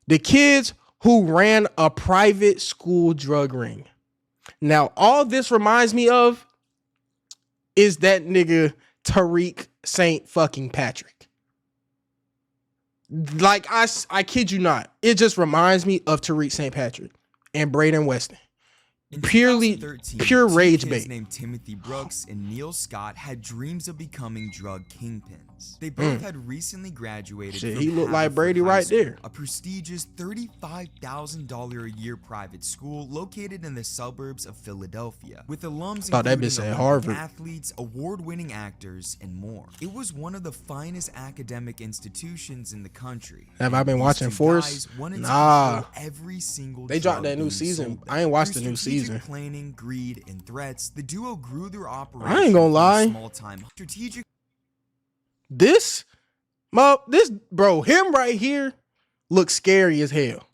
The kids who ran a private school drug ring. Now, all this reminds me of is that nigga Tariq St. fucking Patrick. Like, I kid you not. It just reminds me of Tariq St. Patrick and Braden Weston. In Purely, 2013, pure two rage kids bait. named Timothy Brooks and Neil Scott had dreams of becoming drug kingpins. They both had recently graduated Shit, from he looked like Haverford Brady High right School, there. a prestigious $35,000 a year private school located in the suburbs of Philadelphia, with alums Thought that bitch including said Olympic Harvard. athletes, award-winning actors, and more. It was one of the finest academic institutions in the country. Have I been These watching two Force? guys wanted to Nah. control every single They dropped drug that new being season. sold there. I ain't watched Through the new strategic season. Planning, greed, and threats, the duo grew their operation. I ain't gonna lie. Small-time strategic. This bro, him right here looks scary as hell.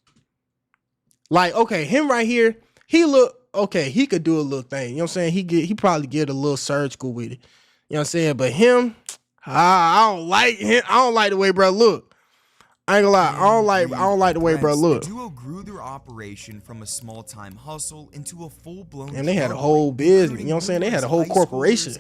Like, okay, him right here, he look okay. He could do a little thing. You know what I'm saying? He probably get a little surgical with it. You know what I'm saying? But him, I don't like him. I don't like the way bro look. I ain't gonna lie. I don't like the way bro look. The duo grew their operation from a small-time hustle into a full-blown. And they had a whole business. You know what I'm saying? They had a whole corporation.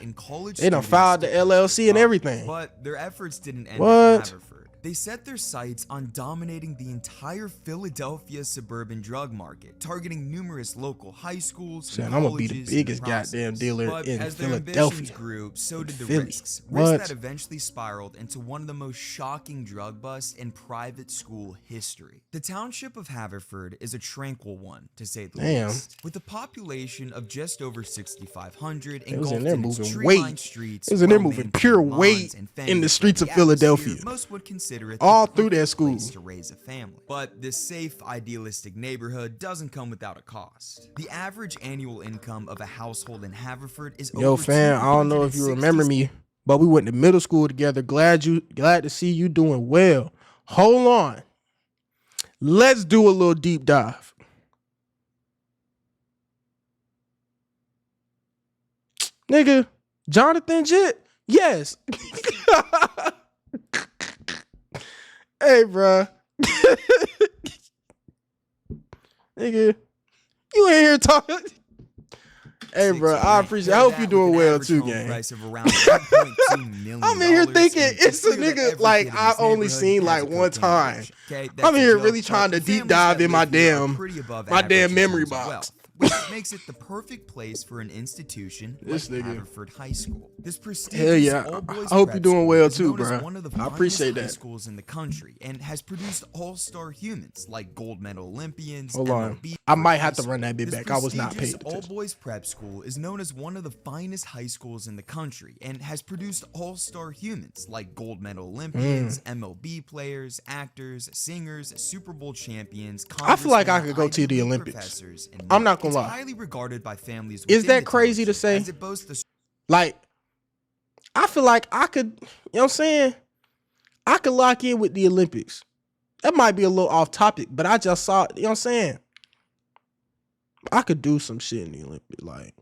They done filed the LLC and everything. But their efforts didn't end What? at Haverford. They set their sights on dominating the entire Philadelphia suburban drug market, targeting numerous local high schools. Shit, and I'm gonna be the colleges in the biggest goddamn process. dealer But in as their Philadelphia. ambitions grew, so did the Philly. risks. What? Risks that eventually spiraled into one of the most shocking drug busts in private school history. The township of Haverford is a tranquil one, to say the Damn. least. With a population of just over 6,500 It was in engulfed there in its moving tree-lined weight. streets, It was in there moving well-maintained pure lawns, weight and in the fences, streets of the atmosphere, Philadelphia. most would consider it All the through that perfect school. place to raise a family. But this safe, idealistic neighborhood doesn't come without a cost. The average annual income of a household in Haverford is Yo, over fam, I don't know if you remember me, but we went to middle school together. Glad to see you doing well. Hold on. Let's do a little deep dive. Nigga, Jonathan Jett? Yes. Hey, bruh. Nigga, you ain't here talking. Hey, bro, I appreciate. I hope you're doing well too, gang. I'm in here thinking it's a nigga like I only seen like one time. I'm here really trying to deep dive in my damn memory box. Which makes it the perfect place for an institution This like nigga. Haverford High School. This Hell prestigious yeah. all-boys I hope prep you're doing school well is too, known as bro. one of the I finest appreciate high that. schools in the country and has produced all-star humans like gold medal Olympians. Hold on. MLB I might have to players. run that bit This back. I was not prestigious paying attention. all-boys prep school is known as one of the finest high schools in the country and has produced all-star humans like gold medal Olympians, MLB players, actors, singers, Super Bowl champions. I feel like I congressmen, could go to Ivy the League Olympics. professors, and I'm more. not gonna It's lie. highly regarded by families Is within that the crazy to township, say? as it boasts the Like, I feel like I could, you know what I'm saying? I could lock in with the Olympics. That might be a little off topic, but I just saw, you know what I'm saying? I could do some shit in the Olympics. Like,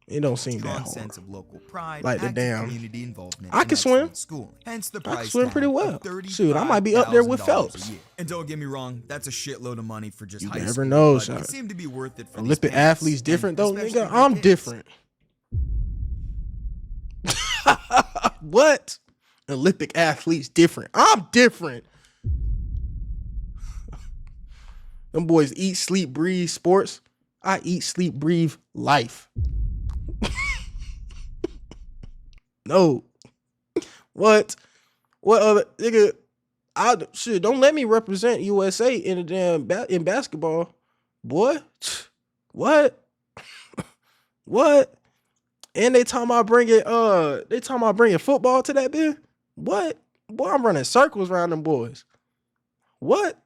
it don't seem that strong hard. sense of local pride, Like the active damn- community involvement, I and can swim. excellent schooling. Hence the I can price swim tag pretty of well. Shoot, I might be up there with $35,000 Phelps. a year. And don't get me wrong, that's a shitload of money for just You high never school, know, but son. it seemed to be worth it for these Olympic parents, athletes and different though, especially nigga. their I'm kids. different. What? Olympic athletes different. I'm different. Them boys eat, sleep, breathe sports. I eat, sleep, breathe life. No. What? What other nigga? Shit, don't let me represent USA in the damn in basketball, boy. What? What? And they talking about bringing football to that bitch. What? Boy, I'm running circles around them boys. What?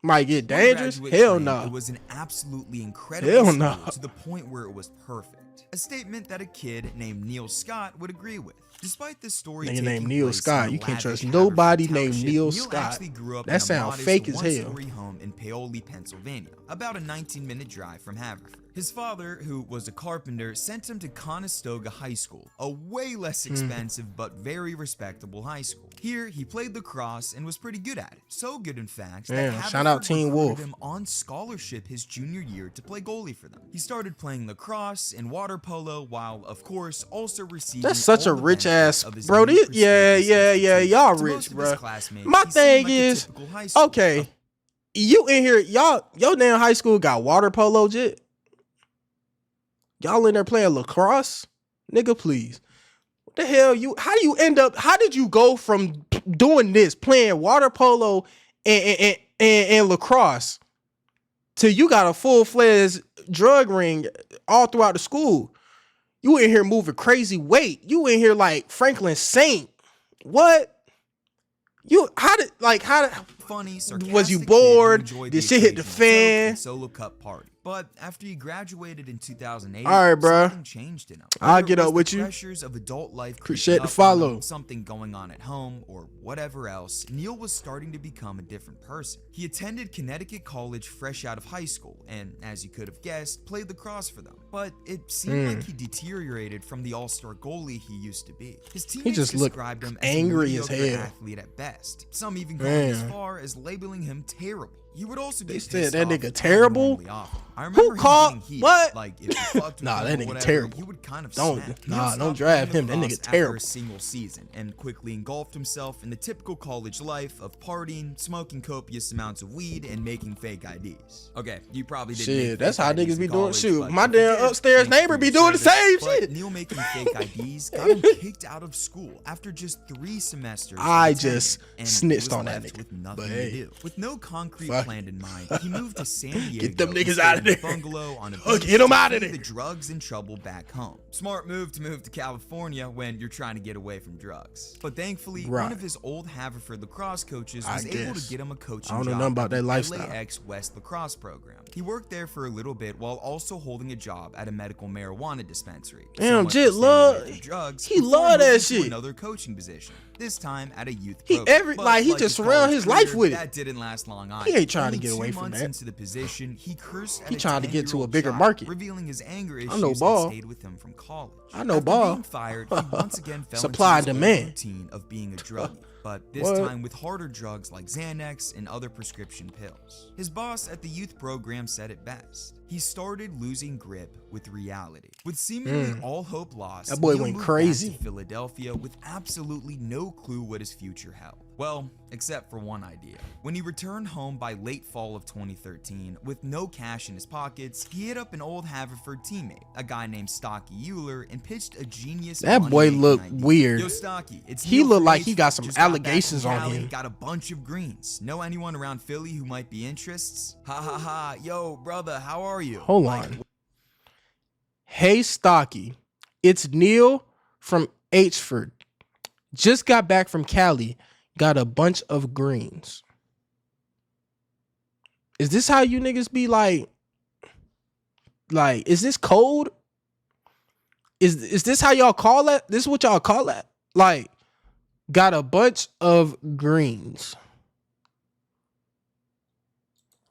Might get One dangerous? graduate Hell claimed no. It was an absolutely incredible Hell school no. to the point where it was perfect. A statement that a kid named Neil Scott would agree with. Despite this story Nigga taking named Neil place Scott. in You the can't trust lavish nobody Haverford named Township, Neil Neil Scott. actually grew up That in a sound modest fake as hell. one-story home in Paoli, Pennsylvania, about a 19-minute drive from Haverford. His father, who was a carpenter, sent him to Conestoga High School, a way less expensive but very respectable high school. Here, he played lacrosse and was pretty good at it. So good, in fact, Damn, that shout out Haverford Teen recruited Wolf. him on scholarship his junior year to play goalie for them. He started playing lacrosse and water polo while, of course, also receiving That's such all a the rich benefits ass, of his bro. new Yeah, prestigious institution. y'all To rich, most of his bro. classmates, My he seemed thing like a is, typical high schooler. okay, you in here, your damn high school got water polo, jit. Y'all in there playing lacrosse, nigga, please. What the hell how do you end up? How did you go from doing this, playing water polo and lacrosse, to you got a full-fledged drug ring all throughout the school? You in here moving crazy weight. You in here like Franklin Saint. What? How did Funny, was you sarcastic kid who bored? enjoyed Did the shit hit the occasional joke fan? and solo cup party. But after he graduated in 2008, All right, bruh. something changed in him. I'll Whether get it was up with the you. Pressures of adult life Appreciate creeping the up on follow. him, something going on at home, or whatever else, Neil was starting to become a different person. He attended Connecticut College fresh out of high school, and as you could have guessed, played lacrosse for them. But it seemed like he deteriorated from the all-star goalie he used to be. His teammates just looked described him angry as as a mediocre hell. athlete at best. Some even going as Man. far as labeling him terrible. He would also They get said pissed that off nigga terrible? abnormally often. I remember him called- getting heated. what? Like if you fucked with Nah, him that or nigga whatever, terrible. He would kind of Don't- snap. nah, Neil don't stopped drive playing him. That lacrosse nigga after terrible. a single season and quickly engulfed himself in the typical college life of partying, smoking copious amounts of weed, and making fake IDs. Okay, you probably didn't make Shit, that's fake how IDs niggas in be doing. college, Shoot, but my if you damn did, upstairs thanks neighbor for be your doing the service. same But shit. Neil making fake IDs got him kicked out of school after just 3 semesters. of I attending, just and he snitched was on that left nigga. with nothing But to hey, do. With no concrete fuck. plan in mind, he moved to San Diego. Get them and niggas stayed out of in a there. bungalow on a Fuck, beach get 'em to out of flee there. the drugs and trouble back home. Smart move to California when you're trying to get away from drugs. But thankfully, one Right. of his old Haverford lacrosse coaches I was able to guess. get him a coaching I don't know job nothing about at that the lifestyle. LAX West lacrosse program. He worked there for a little bit while also holding a job at a medical marijuana dispensary. Damn, So much Jit for staying away love- from drugs he before love that moving to shit. Another coaching position, this time at a youth He program. But he like just his surround college his life career, with it. That didn't last long either. He ain't trying to Only get 2 away from months that. into the position, he cursed at He a trying to get to a 10-year-old bigger child, market. revealing his anger issues I know that ball. stayed with him from college. I know After ball. being fired, he once again fell Supply into and his old demand. routine of being a druggie, but this What? time with harder drugs like Xanax and other prescription pills. His boss at the youth program said it best. He started losing grip with reality. With seemingly all hope lost, That boy Neil went moved crazy. back to Philadelphia with absolutely no clue what his future held. Well, except for one idea. When he returned home by late fall of 2013, with no cash in his pockets, he hit up an old Haverford teammate, a guy named Stocky Euler, and pitched a genius That boy money-making looked idea. weird. Yo, Stocky, it's He Neil looked from like he H. got some Just got back allegations from on Cali, him. Got a bunch of greens. Know anyone around Philly who might be interests? Ha ha ha. Yo, brother, how are you? Hold on. Hey, Stocky. It's Neil from Hford. Just got back from Cali. Got a bunch of greens. Is this how you niggas be like, is this code? Is this how y'all call that? This is what y'all call that? Like, got a bunch of greens.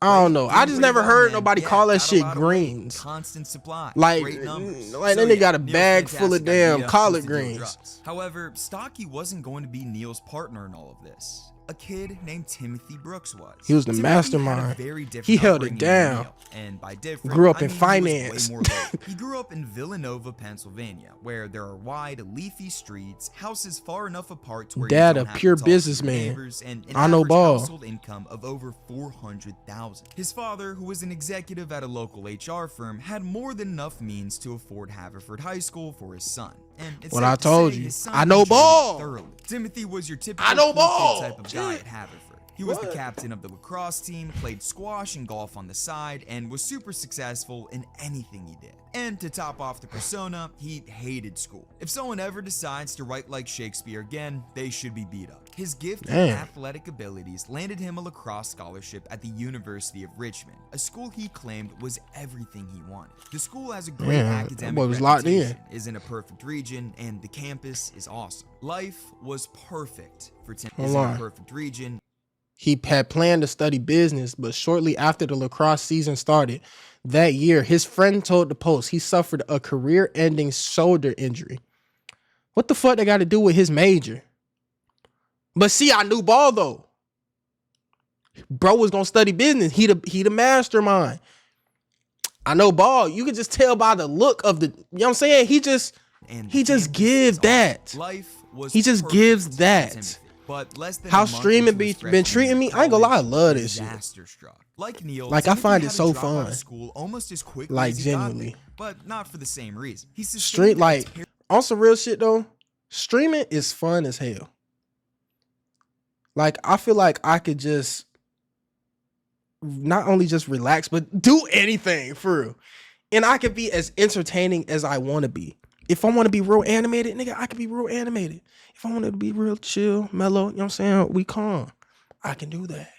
I don't know. I Doing just pretty never well, heard man. nobody Yeah, call that got a shit lot of weight, greens. Constant supply. Like, great numbers. like then they got a Neil's bag full of fantastic damn idea collard was to deal greens. drugs. However, Stocky wasn't going to be Neil's partner in all of this. A kid named Timothy Brooks was. He was the Timothy had a mastermind. very different He held it upbringing than down. Neil, and by different, Grew up I in mean he was finance. way more local. He grew up in Villanova, Pennsylvania, where there are wide, leafy streets, houses far enough apart to where Dad, you a don't have pure to talk to your businessman. neighbors, and an I know average ball. household income of over $400,000. His father, who was an executive at a local HR firm, had more than enough means to afford Haverford High School for his son. And it's What safe I to told say you. his son I know enjoyed it ball. thoroughly. Timothy was your typical I know cool kid ball. type of guy Shit. at Haverford. He was the What? captain of the lacrosse team, played squash and golf on the side, and was super successful in anything he did. And to top off the persona, he hated school. If someone ever decides to write like Shakespeare again, they should be beat up. His gift and Damn. athletic abilities landed him a lacrosse scholarship at the University of Richmond, a school he claimed was everything he wanted. The school has a great Damn, that academic boy was locked in. reputation, is in a perfect region, and the campus is awesome. Life was perfect for Tim. Is in Hold a on. perfect region. He had planned to study business, but shortly after the lacrosse season started that year, his friend told the Post he suffered a career-ending shoulder injury. What the fuck they got to do with his major? But see, I knew ball though. Bro was gonna study business. He the mastermind. I know ball. You can just tell by the look of the, you know what I'm saying? He just gives that. Life was He just perfect gives for that. Timothy, but less than How a month streaming into his been freshman treating year me, I ain't gonna lie, I college, love this shit. disaster struck. Like Neil, Like, I Timothy find it had to so drop out of fun. school almost as quickly Like, as he got genuinely. there, but not for the same reason. He Stream, sustained like, on some real shit though, streaming is fun as hell. Like, I feel like I could just not only just relax, but do anything for real. And I could be as entertaining as I want to be. If I want to be real animated, nigga, I can be real animated. If I want to be real chill, mellow, you know what I'm saying? We calm. I can do that.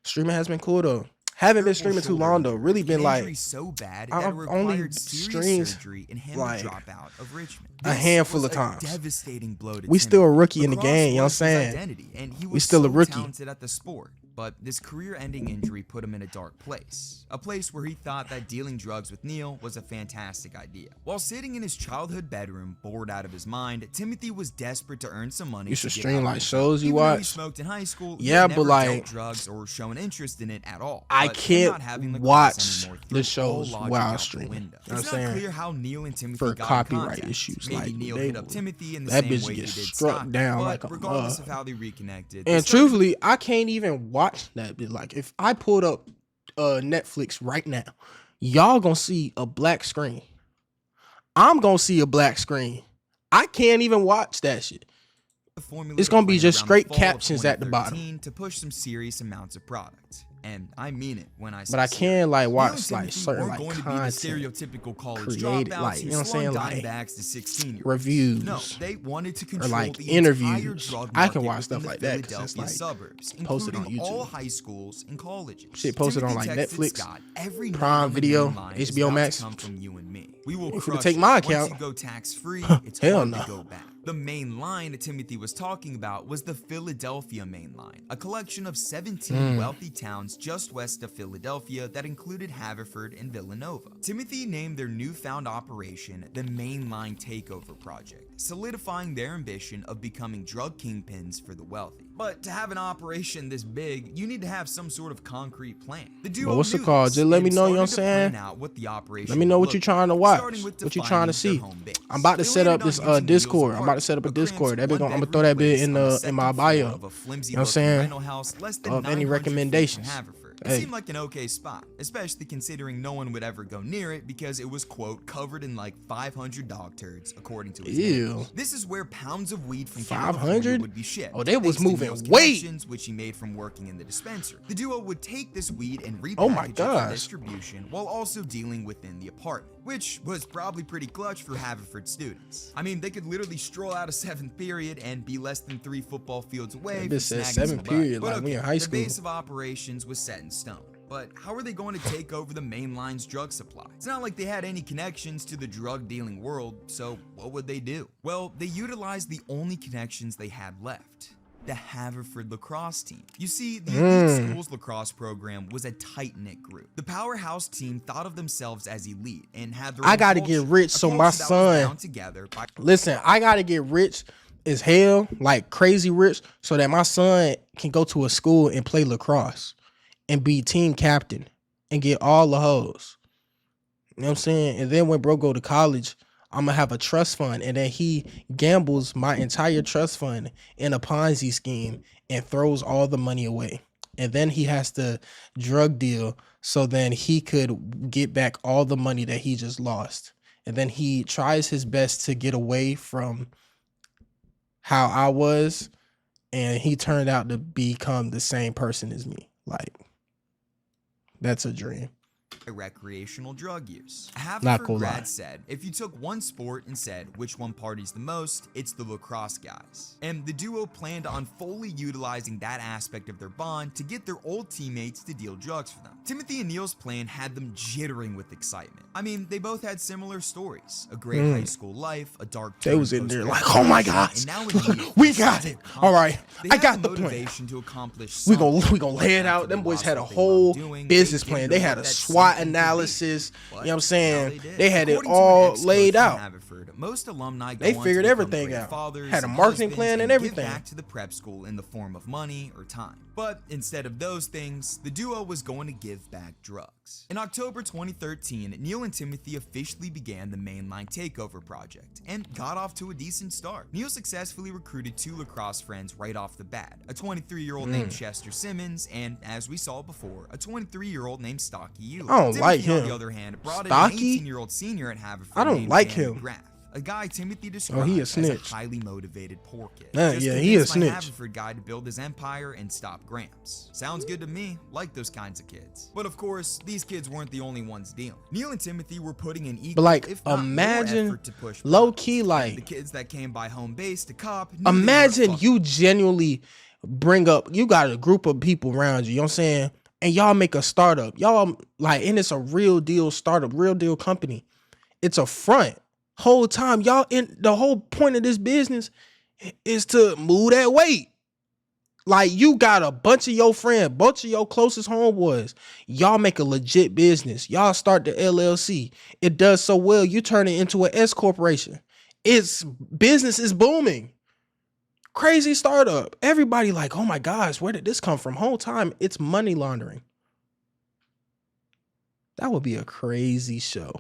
Streaming has been cool though. Haven't been streaming too long though. Really been like, so bad I've that it only required serious streamed, surgery and him like, to drop out of Richmond. a This handful was of a times. Devastating blow to We still a Timothy. rookie in the Lacrosse game, you know what I'm was his saying? identity, and he We was still a so rookie. talented at the sport, but this career-ending injury put him in a dark place. A place where he thought that dealing drugs with Neil was a fantastic idea. While sitting in his childhood bedroom, bored out of his mind, Timothy was desperate to earn some money. You should to get stream, out of like, the shows drug. you Even though he watch. smoked in high school, he Yeah, had but, never like, dealt drugs or shown interest in it at all. I But him can't not having lacrosse watch anymore the threw shows all logic while out the streaming. window. You know what It's I'm not saying? clear how Neil and Timothy For got in copyright contact. issues, Maybe like, Neil they hit up will- Timothy in the that same bitch way he gets did struck Stockton, down but like a regardless mug. of how they reconnected, And truthfully, I can't even watch that bit. Like, if I pulled up Netflix right now, y'all gonna see a black screen. I'm gonna see a black screen. I can't even watch that shit. It's gonna be just straight captions at the bottom. to push some serious amounts of product. And I mean it when I say But I can like Neil and watch like Timothy certain weren't like going to be the content, stereotypical college created, dropouts like, who you know what I'm slung saying, like, dimebacks to 16-year-olds. reviews, No, they wanted to or control like the entire interviews. drug I can market watch within stuff the like that because it's Philadelphia like suburbs, posted on including all YouTube. high schools and colleges. Shit posted on Timothy like texted Netflix, Scott, every night Prime on the Video, main line is HBO about to Max. come from you and me. We will If you crush take it. my Once account, you go tax-free, it's hell hard no. to go back. The main line that Timothy was talking about was the Philadelphia Main Line, a collection of 17 wealthy towns just west of Philadelphia that included Haverford and Villanova. Timothy named their newfound operation the Main Line Takeover Project, solidifying their ambition of becoming drug kingpins for the wealthy. But to have an operation this big, you need to have some sort of concrete plan. The duo But what's it knew called? this Just let me and know, you know what I'm started to saying? plan out what the operation Let me know would what you're look trying to like, watch, starting with what you're trying to defining see. their home base. I'm about to They set landed up on this using Neil's Discord. I'm about to set up a apartment, Discord. That bit cramped I'm gonna throw that bit in one-bedroom the place in my on the second floor bio. of a flimsy You know what I'm looking saying? rental house less than Of any 900 feet from recommendations. Haverford. It Hey. seemed like an okay spot, especially considering no one would ever go near it because it was, quote, covered in like 500 dog turds, according to his Ew. neighbors. This is where pounds of weed from 500? California would be shipped. Oh, they was thanks to moving Neil's weight. connections, which he made from working in the dispensary. The duo would take this weed and repackage Oh my it for gosh. distribution while also dealing within the apartment, which was probably pretty clutch for Haverford students. I mean, they could literally stroll out of 7th period and be less than 3 football fields away That from bitch said snagging 7th some bud. period, But like we in okay, high the school. base of operations was set in stone. But how are they going to take over the main line's drug supply? It's not like they had any connections to the drug dealing world, so what would they do? Well, they utilized the only connections they had left. The Haverford lacrosse team. You see, the elite school's lacrosse program was a tight-knit group. The powerhouse team thought of themselves as elite and had their I own gotta culture, get rich a so culture my that was son- bound together by Listen, I gotta get rich as hell, like crazy rich, so that my son can go to a school and play lacrosse and be team captain and get all the hoes. You know what I'm saying? And then when bro go to college, I'm gonna have a trust fund, and then he gambles my entire trust fund in a Ponzi scheme and throws all the money away. And then he has to drug deal so then he could get back all the money that he just lost. And then he tries his best to get away from how I was, and he turned out to become the same person as me. Like, that's a dream. recreational drug use. A Not Haverford gonna grad lie. said, if you took one sport and said which one parties the most, it's the lacrosse guys. And the duo planned on fully utilizing that aspect of their bond to get their old teammates to deal drugs for them. Timothy and Neil's plan had them jittering with excitement. I mean, they both had similar stories. A great high school life, a dark They turn was in there post-graduation, like, oh my gosh, and now in Neil, we got it. All right, they I had got the plan. motivation to accomplish We gonna something. lay it out. After they Them boys lost had a what they whole loved doing, business they plan. didn't They know had what a that SWAT anything could be. analysis. But You know what I'm now saying? did. They had it According to an all ex-coach laid from out. Haverford, most alumni go They on to figured become everything great out. fathers, Had a marketing husbands, plan and give everything. back to the prep school in the form of money or time. But instead of those things, the duo was going to give back drugs. In October 2013, Neil and Timothy officially began the Mainline Takeover project and got off to a decent start. Neil successfully recruited 2 lacrosse friends right off the bat, a 23-year-old named Chester Simmons and, as we saw before, a 23-year-old named Stocky Ewing. I don't Timothy, like on him. the other hand, brought in Stocky? an 18-year-old senior at Haverford I don't named like Danny him. Graff, a guy Timothy described he a as snitch. a highly motivated poor kid. Yeah, Just yeah, he a convinced my snitch. Haverford guy to build his empire and stop Gramps. Sounds good to me, like those kinds of kids. But of course, these kids weren't the only ones dealing. Neil and Timothy were putting in equal, But like, if not more imagine effort to push low products. key, And like, the kids that came by home base to cop knew they imagine weren't you genuinely bring up, you got a group of people around you, you know what I'm saying? And y'all make a startup. Y'all like, and it's a real deal startup, real deal company. It's a front. Whole time, y'all in the whole point of this business is to move that weight. Like, you got a bunch of your friends, bunch of your closest homeboys. Y'all make a legit business. Y'all start the LLC. It does so well, you turn it into an S corporation. Its business is booming. Crazy startup. Everybody like, oh my gosh, where did this come from? Whole time, it's money laundering. That would be a crazy show.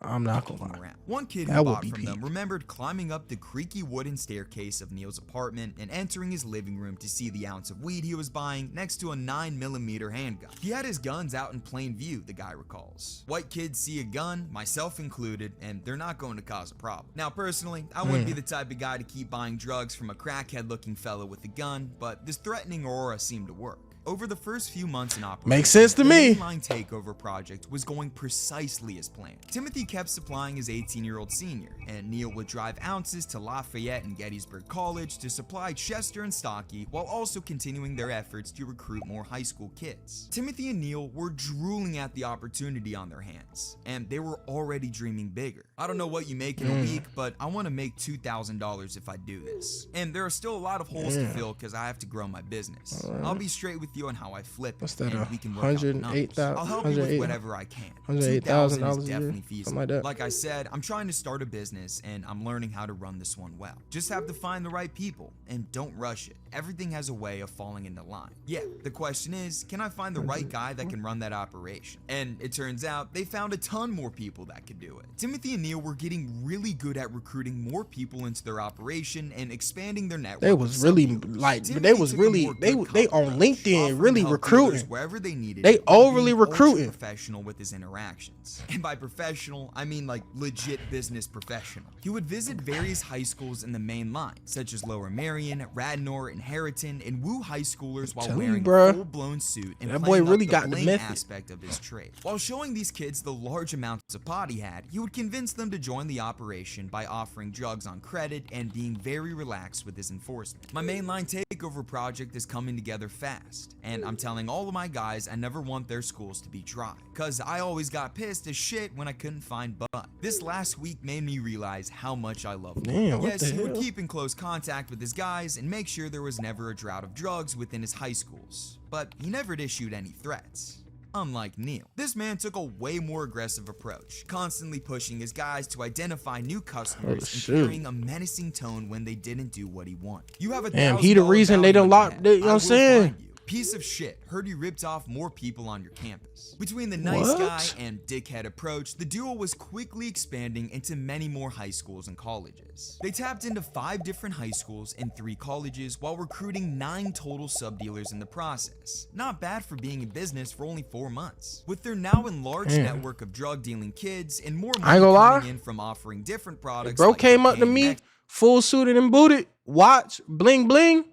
I'm not gonna lie. around. One kid That who would bought be from them peak. remembered climbing up the creaky wooden staircase of Neil's apartment and entering his living room to see the ounce of weed he was buying next to a 9mm handgun. He had his guns out in plain view, the guy recalls. White kids see a gun, myself included, and they're not going to cause a problem. Now, personally, I wouldn't be the type of guy to keep buying drugs from a crackhead-looking fellow with a gun, but this threatening aura seemed to work. Over the first few months in operation, Makes sense to the me. Mainline Takeover project was going precisely as planned. Timothy kept supplying his 18-year-old senior, and Neil would drive ounces to Lafayette and Gettysburg College to supply Chester and Stocky, while also continuing their efforts to recruit more high school kids. Timothy and Neil were drooling at the opportunity on their hands, and they were already dreaming bigger. I don't know what you make in a week, but I want to make $2,000 if I do this. And there are still a lot of holes to fill because I have to grow my business. I'll be straight with you on how I flip it, What's that, and we can work out the numbers. 108,000 I'll help you with whatever I can. $108,000 $2,000 a is year, definitely something feasible. like that. Like I said, I'm trying to start a business, and I'm learning how to run this one well. Just have to find the right people, and don't rush it. Everything has a way of falling into line. Yeah, the question is, can I find the right guy that can run that operation? And it turns out they found a ton more people that could do it. Timothy and Neil were getting really good at recruiting more people into their operation and expanding their network. They was of really sub-dealers. like, Timothy they was took a really, more they good they cop on approach, LinkedIn offering really help recruiting. dealers wherever they needed They it, while overly being recruiting. ultra-professional with his interactions. And by professional, I mean like legit business professional. He would visit various high schools in the main line, such as Lower Marion, Radnor, and Harriton, and woo high schoolers while telling you, wearing bruh. a full-blown suit and That boy playing up really the got the bling method. aspect of his trade. While showing these kids the large amounts of pot he had, he would convince them to join the operation by offering drugs on credit and being very relaxed with his enforcement. My Mainline Takeover project is coming together fast, and I'm telling all of my guys I never want their schools to be dry, cause I always got pissed as shit when I couldn't find Bud. This last week made me realize how much I love Bud. Damn, what Yes, the he would hell? keep in close contact with his guys and make sure there was never a drought of drugs within his high schools, but he never issued any threats. Unlike Neil, this man took a way more aggressive approach, constantly pushing his guys to identify new customers and shoot. carrying a menacing tone when they didn't do what he wanted. You have a Damn, he the $1,000 reason they bounty done on locked- your head. they- you know I what I'm will saying? find you. Piece of shit, heard you ripped off more people on your campus. Between the nice What? guy and dickhead approach, the duo was quickly expanding into many more high schools and colleges. They tapped into 5 different high schools and 3 colleges while recruiting 9 total sub-dealers in the process. Not bad for being in business for only 4 months. With their now enlarged Damn. network of drug dealing kids and more I money ain't gonna coming lie. in from offering different products, Bro like came up to cocaine me, and full suited and booted, watch, bling bling.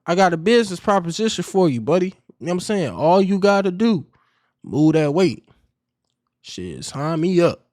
I got a business proposition for you, buddy. You know what I'm saying? All you gotta do, move that weight. Shit, sign me up.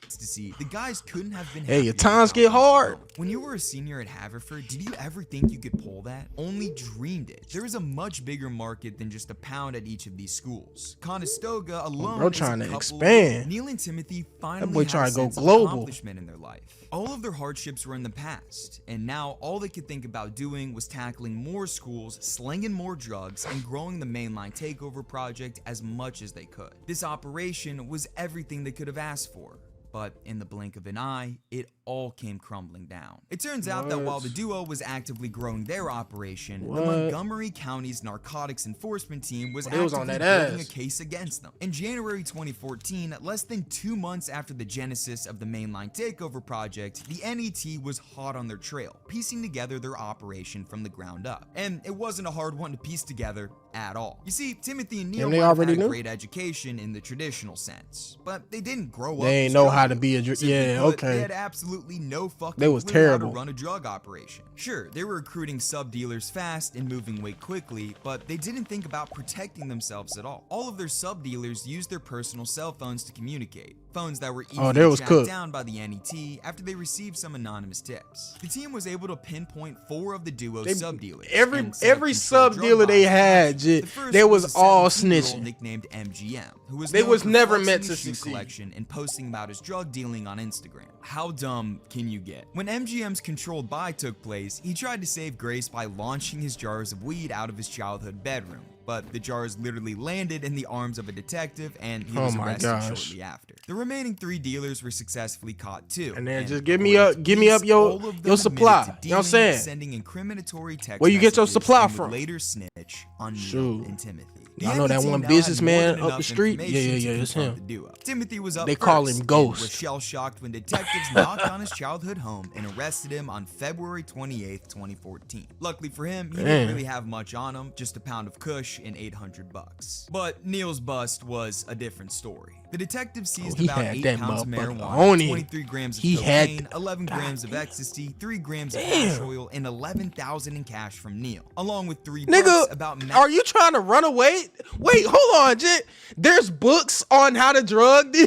ecstasy, the guys couldn't have been Hey, your happier times without get them hard. alone. When you were a senior at Haverford, did you ever think you could pull that? Only dreamed it. There is a much bigger market than just a pound at each of these schools. Conestoga alone Bro is trying a to couple. expand. Neil and Timothy finally boy had trying a to go sense of global. accomplishment in their life. All of their hardships were in the past, and now all they could think about doing was tackling more schools, slinging more drugs, and growing the mainline takeover project as much as they could. This operation was everything they could have asked for. But in the blink of an eye, it all came crumbling down. It turns out that while the duo was actively growing their operation, the Montgomery County's narcotics enforcement team was They was actively on that building a ass. case against them. In January 2014, less than 2 months after the genesis of the mainline takeover project, the NET was hot on their trail, piecing together their operation from the ground up. And it wasn't a hard one to piece together at all. You see, Timothy and Neil they might have had already a knew? great education in the traditional sense, but they didn't grow up. They ain't as know drug how to dealers. be a Simply yeah, put, They okay. had absolutely no fucking They was clue how to terrible. run a drug operation. Sure, they were recruiting sub dealers fast and moving weight quickly, but they didn't think about protecting themselves at all. All of their sub dealers used their personal cell phones to communicate. Phones that were easily they was tracked cooked. down by the NET after they received some anonymous tips. The team was able to pinpoint 4 of the duo's sub dealers. Every sub dealer they had, they was all snitching. Nicknamed MGM, who was They known was for never flexing meant to his shoe succeed. collection and posting about his drug dealing on Instagram. How dumb can you get? When MGM's controlled buy took place, he tried to save grace by launching his jars of weed out of his childhood bedroom, but the jars literally landed in the arms of a detective and he was Oh my arrested gosh. shortly after. The remaining 3 dealers were successfully caught too. And then just give me according up- to give me up police, your- all of them your admitted supply. to You know what I'm dealing, saying? Sending incriminatory text Where you get your messages supply and would from? later snitch on Neil Shoot. and Timothy. Y'all The know that NET one now had businessman more than up the enough street? information Yeah, to yeah, it's confront him. the duo. Timothy was up They call first him and Ghost. was shell-shocked when detectives knocked on his childhood home and arrested him on February 28th, 2014. Luckily for him, he didn't Damn. really have much on him, just a pound of kush and $800. But Neil's bust was a different story. The detective seized he about had 8 that pounds of motherfucker marijuana, on him. 23 grams of He had- cocaine, 11 grams of ecstasy, 3 grams of Damn. hash oil, and 11,000 in cash from Neil, along with 3 Nigga, books about are you trying to run away? Wait, hold on, Jit. There's books on how to drug deal.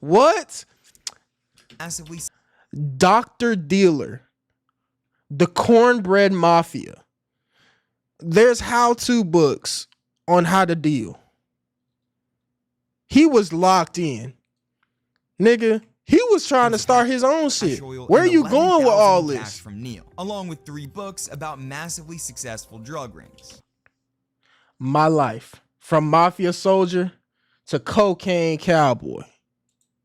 What? massively Dr. Dealer. The Cornbread Mafia. There's how-to books on how to deal. He was locked in. Nigga, he was trying to start his own shit. hash oil Where are and you going with 11,000 all in cash this? from Neil, along with 3 books about massively successful drug rings. My life. From mafia soldier to cocaine cowboy.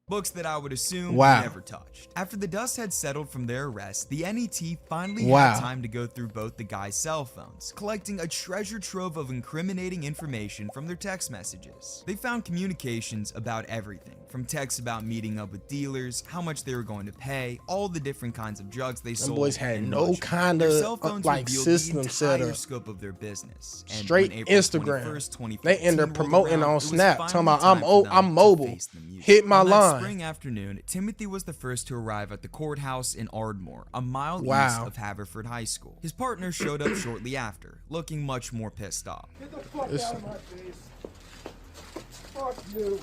Books that I would assume Wow. he never touched. After the dust had settled from their arrest, the NET finally Wow. had time to go through both the guys' cell phones, collecting a treasure trove of incriminating information from their text messages. They found communications about everything, from texts about meeting up with dealers, how much they were going to pay, all the different kinds of drugs they Them sold. boys had and no much more. kinda, Their cell phones like, revealed system the set entire up. scope of their business. And Straight when April Instagram. 21st, 2015 They end up rolled promoting around, on it was Snap, finally talking about, time for them I'm to mobile. face the music. Hit my On that line. spring afternoon, Timothy was the first to arrive at the courthouse in Ardmore, a mile east Wow. of Haverford High School. His partner showed up shortly after, looking much more pissed off. Get the fuck This- out of my face. Fuck you.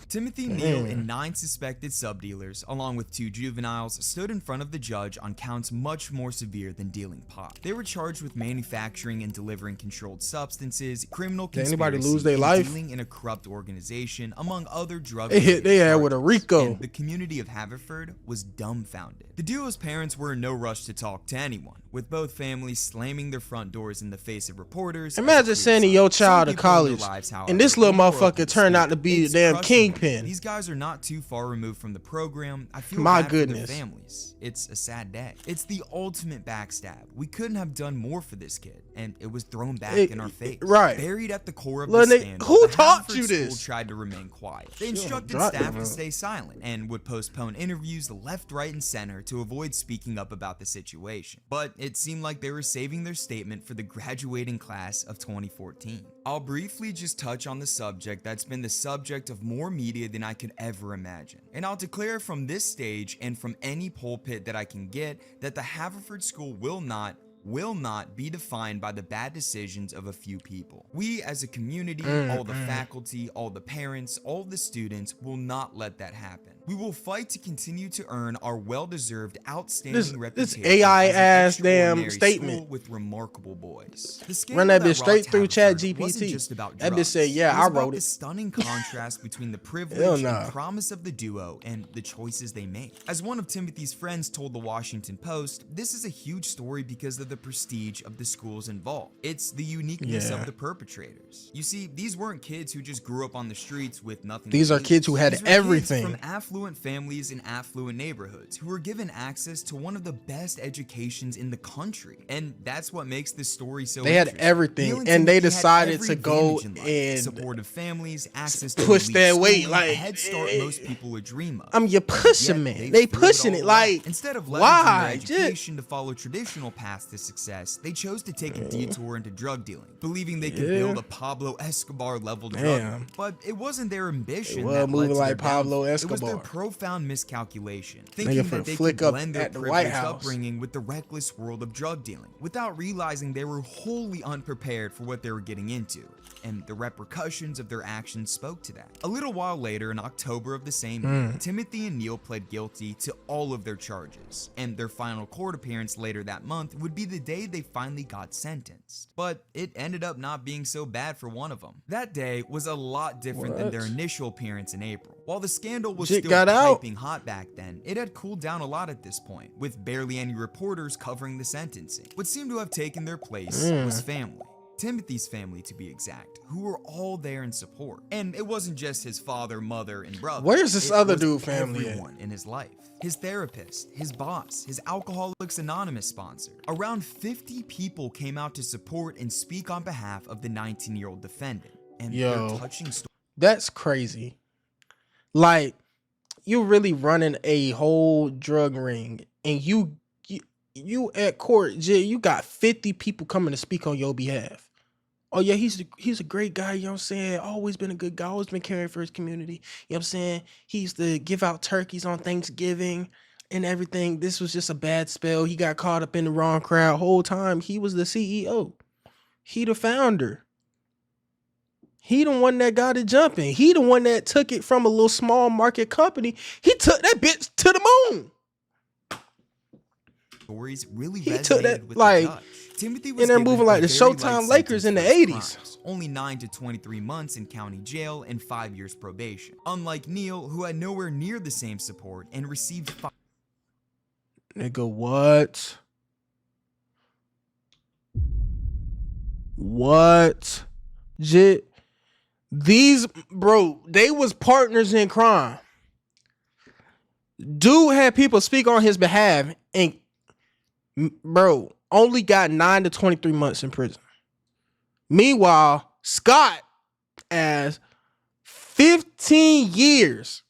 Timothy, Neal, and 9 suspected sub-dealers, along with 2 juveniles, stood in front of the judge on counts much more severe than dealing pot. They were charged with manufacturing and delivering controlled substances, criminal Did conspiracy, anybody lose their and life? dealing in a corrupt organization, among other drug They had with a Rico. And the community of Haverford was dumbfounded. The duo's parents were in no rush to talk to anyone, with both families slamming their front doors in the face of reporters. as a Imagine clear sending sign. your Some child to people in their college, lives, and however, this little were more motherfucker open turned out to speak. be the It's damn crushing. kingpin. These guys are not too far removed from the program. I feel My bad for their goodness. families. It's a sad day. It's the ultimate backstab. We couldn't have done more for this kid, and it was thrown back in our face. right. Buried at the core of Little the nigga, scandal, who the taught Haverford you school this? tried to remain quiet. They instructed drop staff it, bro. to stay silent and would postpone interviews left, right, and center to avoid speaking up about the situation. But it seemed like they were saving their statement for the graduating class of 2014. I'll briefly just touch on the subject that's been the subject of more media than I could ever imagine. And I'll declare from this stage and from any pulpit that I can get that the Haverford School will not be defined by the bad decisions of a few people. We as a community, all the faculty, all the parents, all the students will not let that happen. We will fight to continue to earn our well-deserved outstanding reputation AI as an ass damn extraordinary statement. school with remarkable boys. The Run scandal that bitch rocked straight through Haverford ChatGPT. wasn't just about That bitch drugs. said, yeah, It was I about wrote the it. stunning contrast between the Hell privilege nah. and promise of the duo and the choices they made. As one of Timothy's friends told the Washington Post, this is a huge story because of the prestige of the schools involved. It's the uniqueness Yeah. of the perpetrators. You see, these weren't kids who just grew up on the streets with nothing. These to are lose. kids who had These were kids everything. from affluent families in affluent neighborhoods who were given access to one of the best educations in the country. And that's what makes this story so They had interesting. everything, Neil and Timothy they had decided every to go advantage in life. and Supportive families, access to push elite that weight, schooling, a like, head start most people would dream of. I'm your pushing Yet man. threw They pushing all it away. like, Instead of leveraging why? their education to follow traditional paths to success, they chose to take a detour into drug dealing, believing they could Yeah. build a Pablo Escobar level drug. Damn. lord. But it wasn't their ambition was that led moving to like their Pablo downfall. It was their Escobar. profound miscalculation, Nigga thinking finna that they flick could up blend their at the White privileged House. upbringing with the reckless world of drug dealing, without realizing they were wholly unprepared for what they were getting into. And the repercussions of their actions spoke to that. A little while later, in October of the same year, Timothy and Neil pled guilty to all of their charges, and their final court appearance later that month would be the day they finally got sentenced. But it ended up not being so bad for one of them. That day was a lot different than their What? initial appearance in April. While the scandal was Jit still got out. piping hot back then, it had cooled down a lot at this point, with barely any reporters covering the sentencing. What seemed to have taken their place was family. Timothy's family, to be exact, who were all there in support. And it wasn't just his father, mother, and brother. Where's this It other was dude family at? everyone in his life. His therapist, his boss, his Alcoholics Anonymous sponsor. Around 50 people came out to support and speak on behalf of the 19-year-old defendant. And Yo. their touching story. That's crazy. Like, you really running a whole drug ring, and you at court, Jay, you got 50 people coming to speak on your behalf. Oh yeah, he's a great guy, you know what I'm saying? Always been a good guy, always been caring for his community. You know what I'm saying? He used to give out turkeys on Thanksgiving and everything. This was just a bad spell. He got caught up in the wrong crowd. Whole time he was the CEO. He the founder. He the one that got it jumping. He the one that took it from a little small market company. He took that bitch to the moon. Stories really He took resonated that, with like, the judge. Timothy was and they're given moving a like the very light Showtime Lakers sentence in the for his 80s. crimes, only 9 to 23 months in county jail and 5 years probation. Unlike Neil, who had nowhere near the same support and received 5 Nigga, what? What? Jit. These, bro, they was partners in crime. Dude had people speak on his behalf and, bro, only got 9 to 23 months in prison. Meanwhile, Scott as 15 years.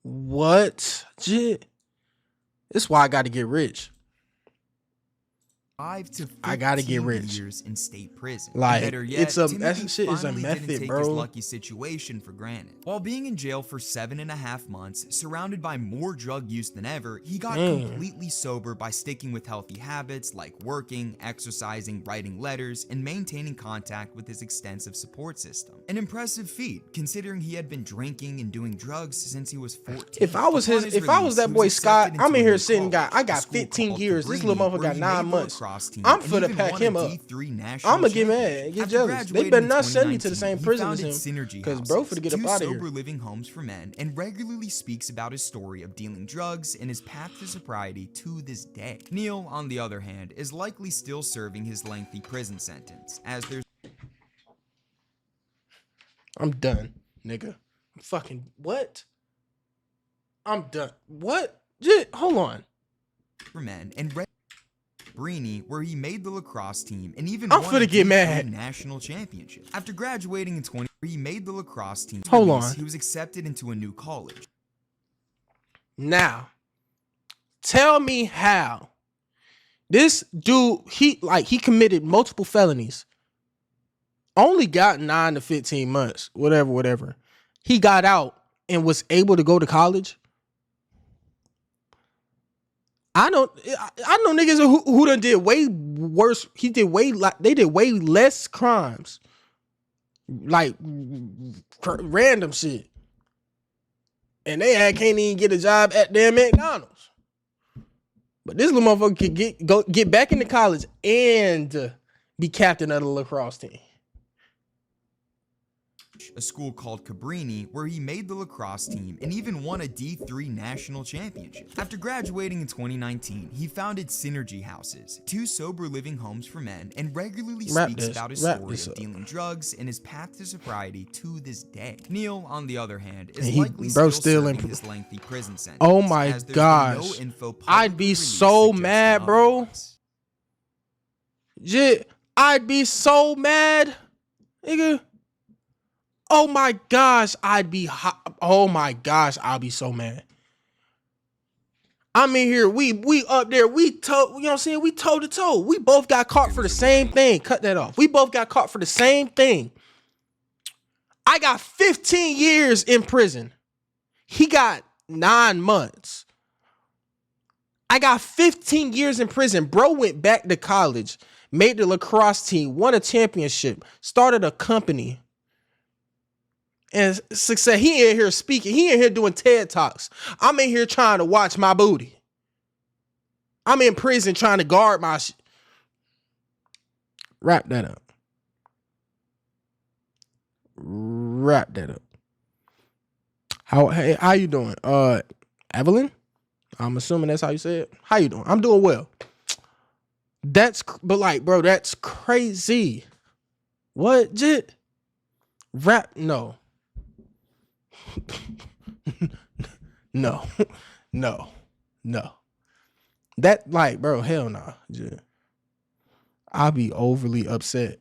What? Jit? This is why I got to get rich. to 15 I gotta get rich. years in state prison. Like, Better yet, it's a- Timothy that shit is a finally method, didn't take bro. his lucky situation for granted. While being in jail for 7.5 months, surrounded by more drug use than ever, he got Damn. completely sober by sticking with healthy habits like working, exercising, writing letters, and maintaining contact with his extensive support system. An impressive feat, considering he had been drinking and doing drugs since he was 14. If I was Upon his, his if I was release, that he boy accepted Scott, into I'm a in here new sitting, college, I a got school 15 called years. This Cabrini, little motherfucker where got he 9 made the months. lacrosse team I'm and finna even pack won him a up. D3 national I'ma get mad, championship. get After jealous. They graduating better in not send me to the 2019, same he prison as founded him, Synergy 'cause bro Houses, finna get up two outta here. sober living homes for men, and regularly speaks about his story of dealing drugs and his path to sobriety to this day. Neil, on the other hand, is likely still serving his lengthy prison sentence, as there's I'm done, nigga. I'm fucking, what? I'm done. What? Jit, hold on. for men, and Cabrini, where he made the lacrosse team and even I'm won a finna get D3 mad. national championship. After graduating in 20, he made the lacrosse team. Hold on. He was accepted into a new college. Now, tell me how this dude, he committed multiple felonies, only got 9 to 15 months, whatever. He got out and was able to go to college. I know niggas who done did way worse. They did way less crimes. like random shit. And they can't even get a job at damn McDonald's. But this little motherfucker could get back into college and be captain of the lacrosse team. A school called Cabrini, where he made the lacrosse team and even won a D3 national championship. After graduating in 2019, he founded Synergy Houses, 2 sober living homes for men, and regularly speaks about his story of dealing drugs and his path to sobriety to this day. Neil, on the other hand, is likely still serving his lengthy prison sentence. Oh my gosh. I'd be so mad, bro. I'd be so mad, nigga. Oh my gosh, I'd be so mad. I'm in here, we up there, we toe, you know what I'm saying? We toe to toe. We both got caught for the same thing. Cut that off. We both got caught for the same thing. I got 15 years in prison. He got 9 months. I got 15 years in prison. Bro went back to college, made the lacrosse team, won a championship, started a company. And success. He in here speaking. He in here doing TED Talks. I'm in here trying to watch my booty. I'm in prison trying to guard my shit. Wrap that up. Wrap that up. How you doing? Evelyn? I'm assuming that's how you say it. How you doing? I'm doing well. But like, bro, that's crazy. What, Jit? No. No. That, like, bro, hell nah. I'll be overly upset.